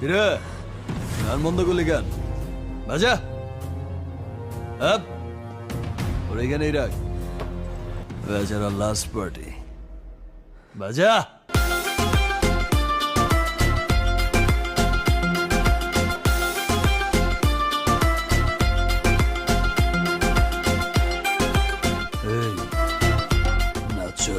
রে গান বন্ধ করলি গান বাজা আপ ওর এখানেই রাখ বেচারা লাস্ট পার্টি বাজা এই নাচো